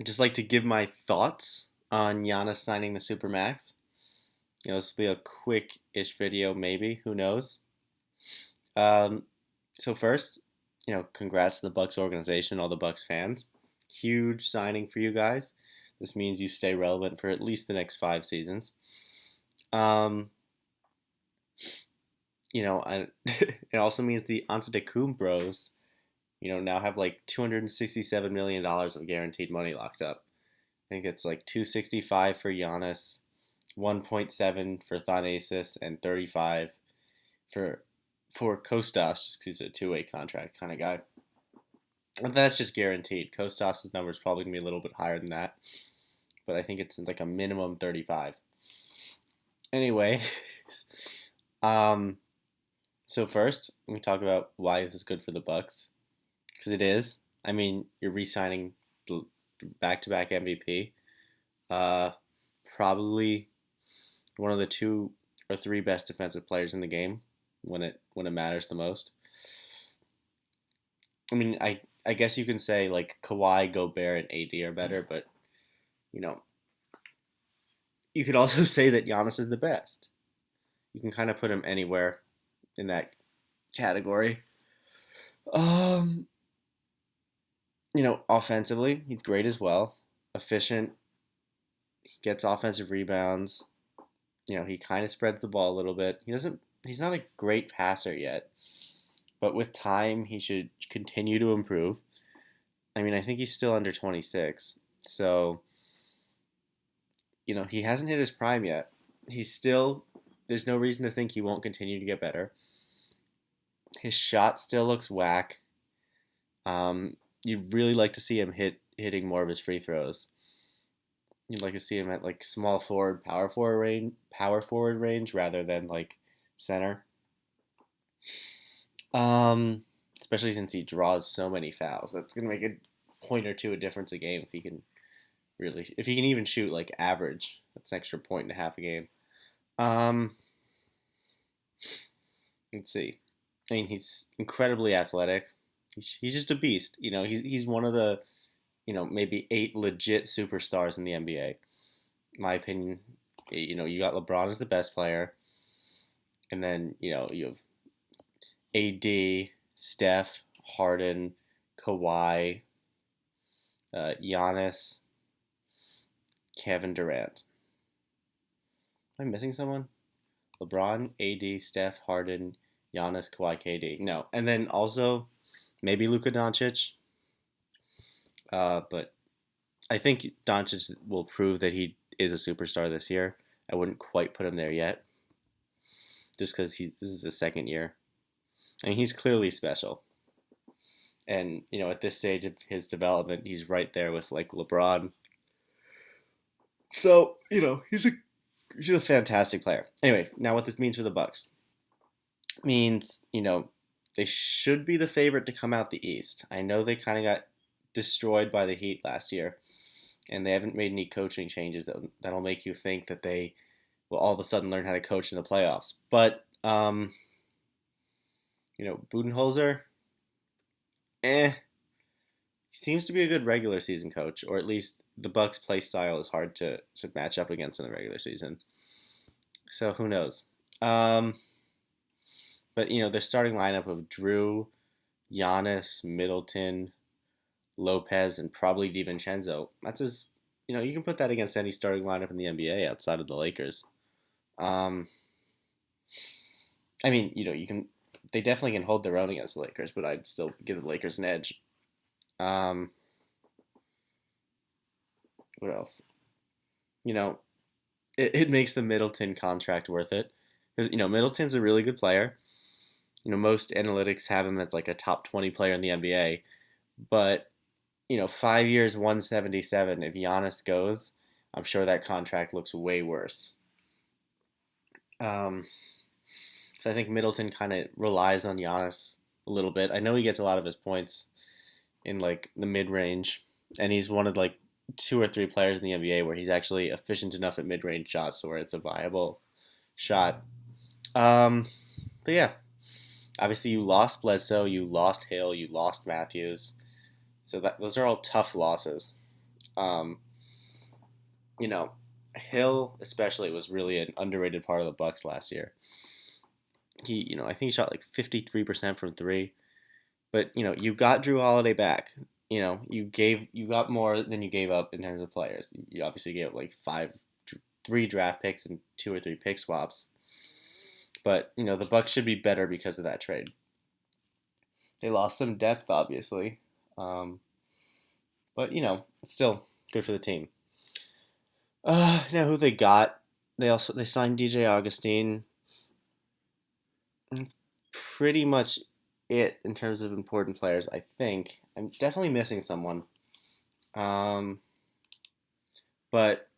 I'd just like to give my thoughts on Giannis signing the Supermax. This will be a quick-ish video, maybe. Who knows? Um, so first, congrats to the Bucks organization, all the Bucks fans. Huge signing for you guys. This means you stay relevant for at least the next 5 seasons. Um, it also means the Antetokounmpo bros, now have like $267 million of guaranteed money locked up. I think it's like 265 for Giannis, 1.7 for Thanasis, and 35 for Kostas, just because he's a two-way contract kind of guy. And that's just guaranteed. Kostas' number is probably gonna be a little bit higher than that, but I think it's like a minimum 35. Anyway, um, so first let me talk about why this is good for the Bucks, because it is. I mean, you're re-signing the back-to-back MVP. Probably one of the 2 or 3 best defensive players in the game when it matters the most. I mean, I guess you can say like Kawhi, Gobert, and AD are better, but you know, you could also say that Giannis is the best. You can kind of put him anywhere in that category. Um, Offensively, he's great as well. Efficient. He gets offensive rebounds. He kind of spreads the ball a little bit. He's not a great passer yet, but with time, he should continue to improve. I mean, I think he's still under 26, so he hasn't hit his prime yet. There's no reason to think he won't continue to get better. His shot still looks whack. You'd really like to see him hitting more of his free throws. You'd like to see him at like small forward, power forward range rather than like center. Especially since he draws so many fouls. That's gonna make a point or two a difference a game if he can even shoot like average. That's an extra point and a half a game. Um, let's see. I mean, he's incredibly athletic. He's just a beast. He's one of the maybe 8 legit superstars in the NBA. My opinion. You got LeBron as the best player, and then you have AD, Steph, Harden, Kawhi, Giannis, Kevin Durant. Am I missing someone? LeBron, AD, Steph, Harden, Giannis, Kawhi, KD. No, and then also maybe Luka Doncic. But I think Doncic will prove that he is a superstar this year. I wouldn't quite put him there yet, just because this is the second year. I mean, he's clearly special. And, at this stage of his development, he's right there with, like, LeBron. So, he's a fantastic player. Anyway, now what this means for the Bucks. Means, they should be the favorite to come out the East. I know they kind of got destroyed by the Heat last year, and they haven't made any coaching changes that'll make you think that they will all of a sudden learn how to coach in the playoffs. But, Budenholzer, he seems to be a good regular season coach, or at least the Bucks' play style is hard to match up against in the regular season. So who knows? But their starting lineup of Drew, Giannis, Middleton, Lopez, and probably DiVincenzo. That's you can put that against any starting lineup in the NBA outside of the Lakers. I mean, they definitely can hold their own against the Lakers, but I'd still give the Lakers an edge. What else? It makes the Middleton contract worth it. Because, Middleton's a really good player. Most analytics have him as like a top 20 player in the NBA. But, 5 years, 177. If Giannis goes, I'm sure that contract looks way worse. So I think Middleton kind of relies on Giannis a little bit. I know he gets a lot of his points in like the mid range, and he's one of like 2 or 3 players in the NBA where he's actually efficient enough at mid range shots, so where it's a viable shot. But yeah, obviously you lost Bledsoe, you lost Hill, you lost Matthews, so those are all tough losses. Um, you know, Hill especially was really an underrated part of the Bucks last year. I think he shot like 53% from three. But you got Drew Holiday back. You got more than you gave up in terms of players. You obviously gave up like three draft picks and two or three pick swaps. But the Bucks should be better because of that trade. They lost some depth, obviously, um, but it's still good for the team. Now who they got? They signed DJ Augustine. Pretty much it in terms of important players. I think I'm definitely missing someone. Um, but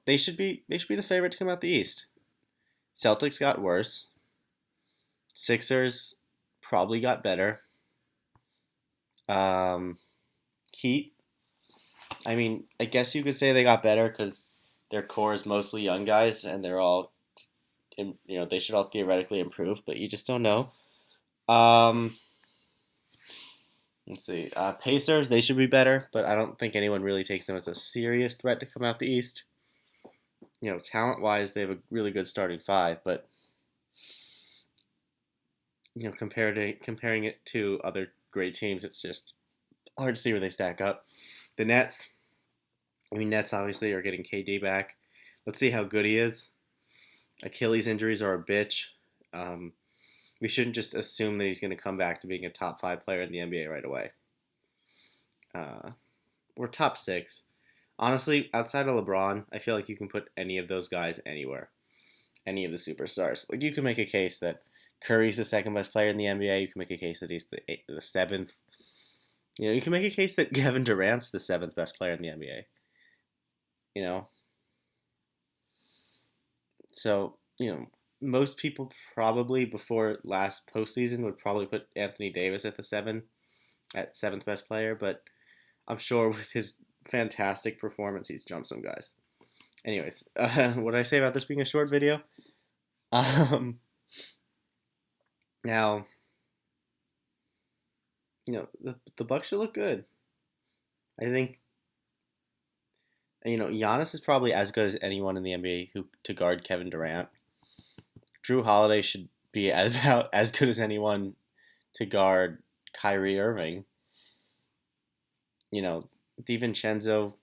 they should be the favorite to come out the East. Celtics got worse. Sixers probably got better. Um, Heat. I mean, I guess you could say they got better because their core is mostly young guys, and they're all, they should all theoretically improve, but you just don't know. Um, let's see. Pacers, they should be better, but I don't think anyone really takes them as a serious threat to come out the East. Talent wise, they have a really good starting five, but comparing it to other great teams, it's just hard to see where they stack up. The Nets, Nets obviously are getting KD back. Let's see how good he is. Achilles injuries are a bitch. Um, we shouldn't just assume that he's going to come back to being a top five player in the NBA right away. We're top six. Honestly, outside of LeBron, I feel like you can put any of those guys anywhere. Any of the superstars. Like you can make a case that Curry's the second best player in the NBA. You can make a case that he's the seventh. You can make a case that Kevin Durant's the seventh best player in the NBA. You know, so most people probably before last postseason would probably put Anthony Davis at seventh best player, but I'm sure with his fantastic performance, he's jumped some guys. Anyways, what did I say about this being a short video? Um, Now, the Bucks should look good. I think Giannis is probably as good as anyone in the NBA who to guard Kevin Durant. Drew Holiday should be about as good as anyone to guard Kyrie Irving. DiVincenzo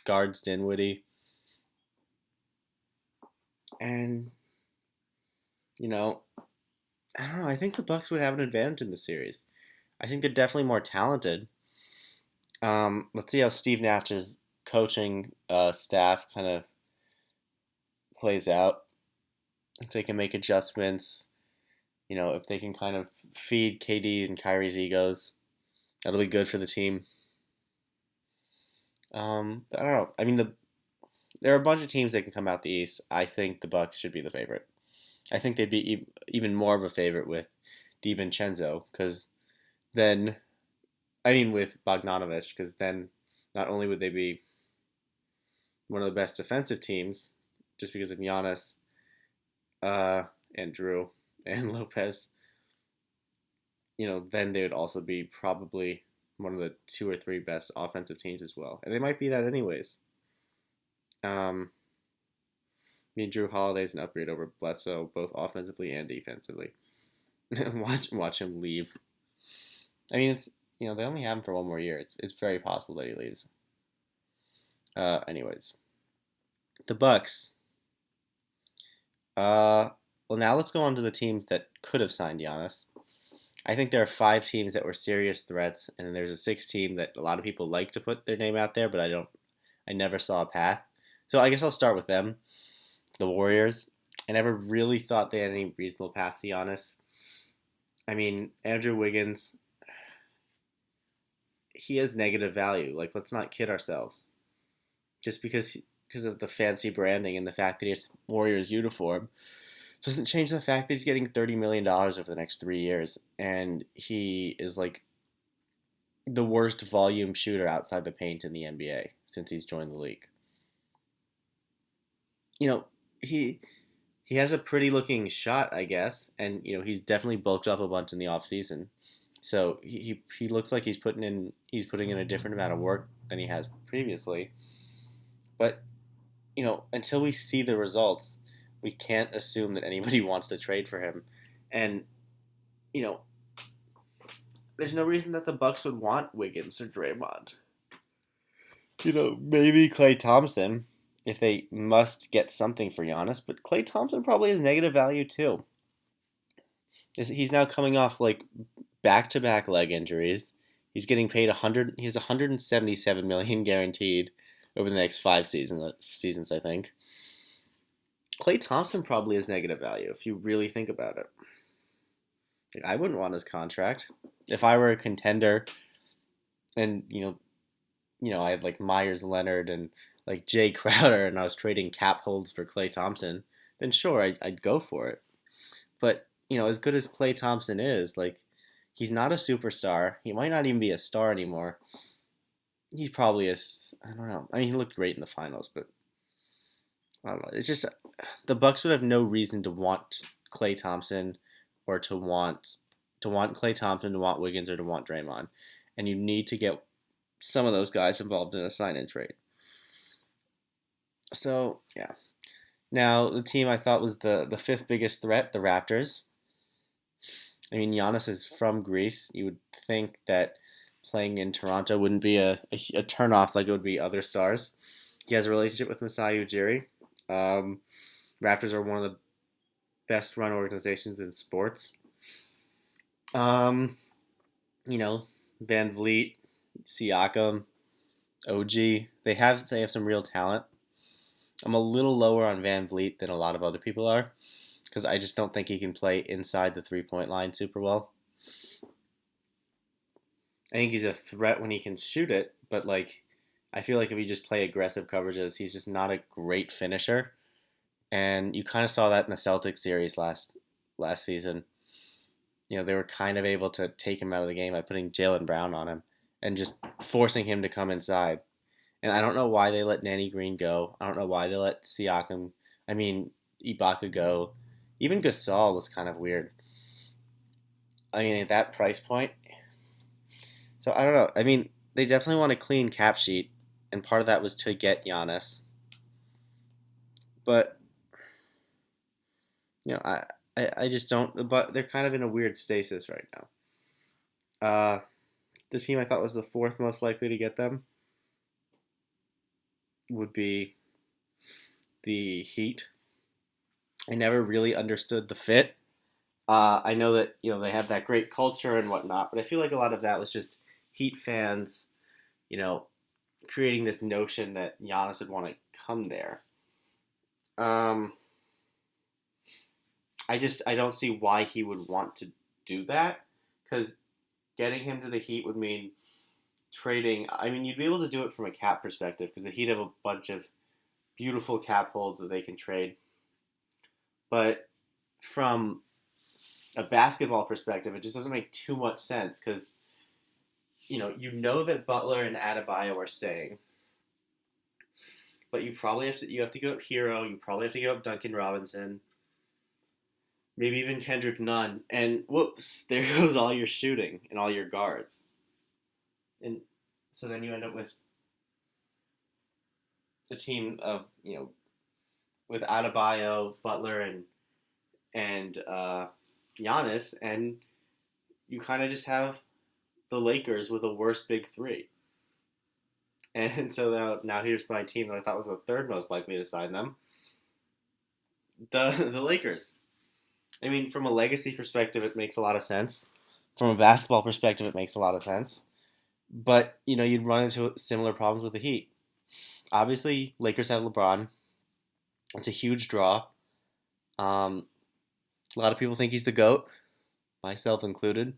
guards Dinwiddie, and I don't know. I think the Bucks would have an advantage in the series. I think they're definitely more talented. Let's see how Steve Nash's coaching staff kind of plays out. If they can make adjustments, if they can kind of feed KD and Kyrie's egos, that'll be good for the team. But I don't know. I mean, there are a bunch of teams that can come out the East. I think the Bucks should be the favorite. I think they'd be even more of a favorite with DiVincenzo, because then, with Bogdanovich, because then not only would they be one of the best defensive teams, just because of Giannis, and Drew and Lopez, then they would also be probably one of the two or three best offensive teams as well, and they might be that anyways. Drew Holiday's an upgrade over Bledsoe, both offensively and defensively. watch him leave. It's they only have him for one more year. It's very possible that he leaves. Anyways, the Bucks. Well, now let's go on to the teams that could have signed Giannis. I think there are 5 teams that were serious threats, and then there's a 6th team that a lot of people like to put their name out there, but I never saw a path. So I guess I'll start with them, the Warriors. I never really thought they had any reasonable path to Giannis. Andrew Wiggins, he has negative value. Like, let's not kid ourselves. Just because of the fancy branding and the fact that he has Warriors uniform doesn't change the fact that he's getting $30 million over the next 3 years, and he is like the worst volume shooter outside the paint in the NBA since he's joined the league. He has a pretty looking shot, I guess, and he's definitely bulked up a bunch in the off season. So he looks like he's putting in he's putting in a different amount of work than he has previously. But until we see the results, we can't assume that anybody wants to trade for him. And you know, there's no reason that the Bucks would want Wiggins or Draymond. Maybe Klay Thompson if they must get something for Giannis, but Klay Thompson probably has negative value too. He's now coming off like back-to-back leg injuries. He's getting paid 100. He has 177 million guaranteed over the next 5 seasons, I think. Klay Thompson probably has negative value if you really think about it. I wouldn't want his contract if I were a contender, and I had like Myers Leonard and like Jay Crowder, and I was trading cap holds for Klay Thompson. Then sure, I'd go for it. But as good as Klay Thompson is, like, he's not a superstar. He might not even be a star anymore. He probably is. I don't know. I mean, he looked great in the finals, but I don't know. It's just the Bucks would have no reason to want Klay Thompson, or to want Klay Thompson, to want Wiggins, or to want Draymond, and you need to get some of those guys involved in a sign-in trade. So yeah. Now the team I thought was the fifth biggest threat, the Raptors. I mean, Giannis is from Greece. You would think that playing in Toronto wouldn't be a turnoff like it would be other stars. He has a relationship with Masai Ujiri. Raptors are one of the best run organizations in sports. Van Vliet, Siakam, OG, they have some real talent. I'm a little lower on Van Vliet than a lot of other people are, because I just don't think he can play inside the three-point line super well. I think he's a threat when he can shoot it, but I feel like if you just play aggressive coverages, he's just not a great finisher. And you kind of saw that in the Celtics series last season. They were kind of able to take him out of the game by putting Jaylen Brown on him and just forcing him to come inside. And I don't know why they let Danny Green go. I don't know why they let Ibaka go. Even Gasol was kind of weird. I mean, at that price point. So I don't know. I mean, they definitely want a clean cap sheet, and part of that was to get Giannis. But I just don't. But they're kind of in a weird stasis right now. The team I thought was the fourth most likely to get them would be the Heat. I never really understood the fit. I know that they have that great culture and whatnot, but I feel like a lot of that was just Heat fans, creating this notion that Giannis would want to come there. I don't see why he would want to do that, because getting him to the Heat would mean trading. I mean, you'd be able to do it from a cap perspective, because the Heat have a bunch of beautiful cap holds that they can trade. But from a basketball perspective, it just doesn't make too much sense, because that Butler and Adebayo are staying, but you have to give up Hero. You probably have to give up Duncan Robinson, maybe even Kendrick Nunn, and whoops, there goes all your shooting and all your guards, and so then you end up with a team of with Adebayo, Butler, and Giannis, and you kind of just have the Lakers with a worse big three. And so now here's my team that I thought was the third most likely to sign them. The Lakers. I mean, from a legacy perspective, it makes a lot of sense. From a basketball perspective, it makes a lot of sense. But, you'd run into similar problems with the Heat. Obviously, Lakers have LeBron. It's a huge draw. A lot of people think he's the GOAT, myself included.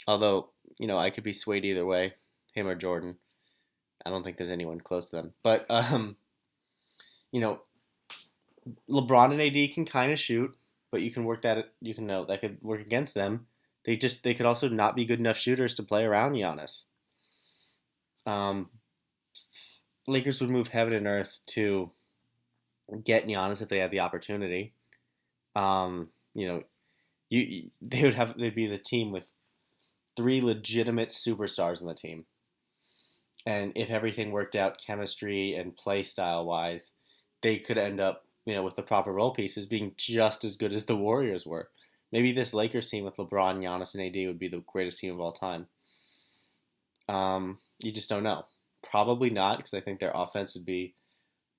Although, I could be swayed either way, him or Jordan. I don't think there's anyone close to them. But, LeBron and AD can kind of shoot, but you can work that. You can know that could work against them. They could also not be good enough shooters to play around Giannis. Lakers would move heaven and earth to get Giannis if they had the opportunity. They'd be the team with three legitimate superstars on the team. And if everything worked out chemistry and play style wise, they could end up, with the proper role pieces being just as good as the Warriors were. Maybe this Lakers team with LeBron, Giannis, and AD would be the greatest team of all time. You just don't know. Probably not, because I think their offense would be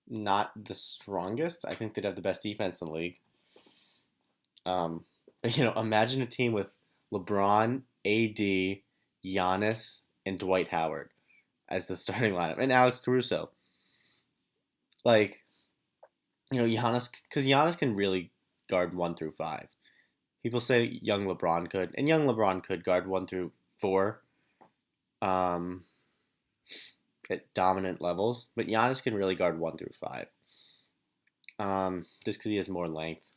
not the strongest. I think they'd have the best defense in the league. But imagine a team with LeBron, AD, Giannis, and Dwight Howard as the starting lineup, and Alex Caruso. Like, Giannis, because Giannis can really guard 1 through 5. People say young LeBron could, and young LeBron could guard 1 through 4 at dominant levels, but Giannis can really guard 1 through 5 just because he has more length.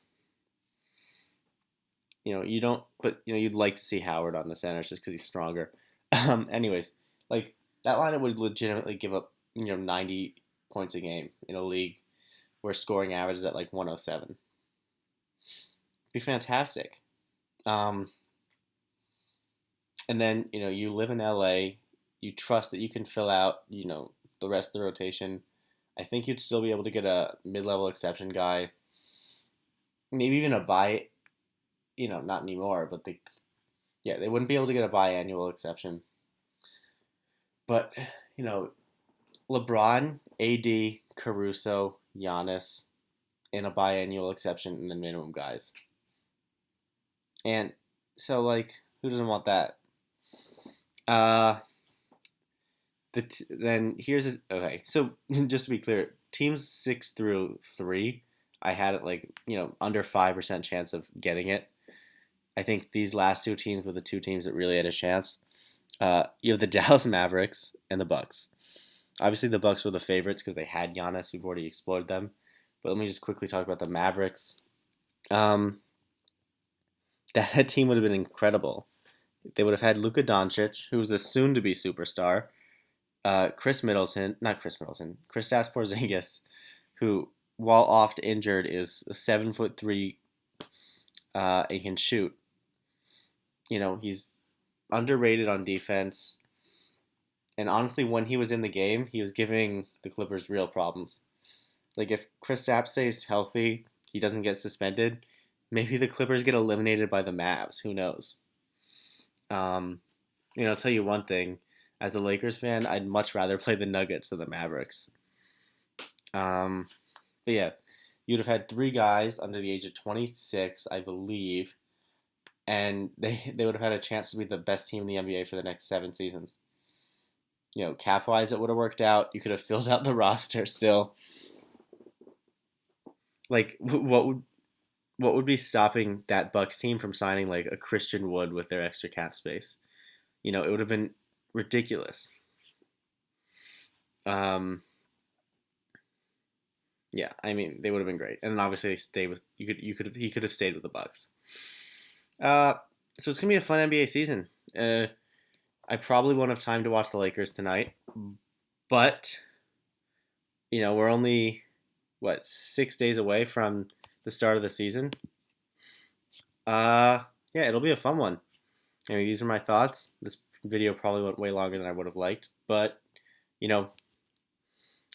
You don't, but you'd like to see Howard on the centers just because he's stronger. Anyways, like that lineup would legitimately give up 90 points a game in a league where scoring average is at like 107. Be fantastic. And then you live in LA. You trust that you can fill out the rest of the rotation. I think you'd still be able to get a mid-level exception guy, maybe even a buy. Not anymore, but they wouldn't be able to get a biannual exception. But LeBron, AD, Caruso, Giannis, and a biannual exception, and then minimum guys. And so, who doesn't want that? Then here's okay. So just to be clear, teams 6 through 3, I had it under 5% chance of getting it. I think these last two teams were the two teams that really had a chance. You have the Dallas Mavericks and the Bucks. Obviously, the Bucks were the favorites because they had Giannis. We've already explored them. But let me just quickly talk about the Mavericks. That team would have been incredible. They would have had Luka Doncic, who's a soon-to-be superstar. Kristaps Porzingis, who, while oft injured, is 7'3", and can shoot. He's underrated on defense. And honestly, when he was in the game, he was giving the Clippers real problems. Like, if Kristaps stays healthy, he doesn't get suspended, maybe the Clippers get eliminated by the Mavs. Who knows? I'll tell you one thing. As a Lakers fan, I'd much rather play the Nuggets than the Mavericks. But yeah, you'd have had 3 guys under the age of 26, I believe, and they would have had a chance to be the best team in the NBA for the next 7 seasons. Cap-wise, it would have worked out. You could have filled out the roster still. Like, what would be stopping that Bucks team from signing like a Christian Wood with their extra cap space? It would have been ridiculous. Yeah, I mean, they would have been great, and then obviously he could have stayed with the Bucks. So it's gonna be a fun NBA season. I probably won't have time to watch the Lakers tonight, but we're only 6 days away from the start of the season. Yeah, it'll be a fun one. These are my thoughts. This video probably went way longer than I would have liked, but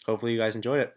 hopefully you guys enjoyed it.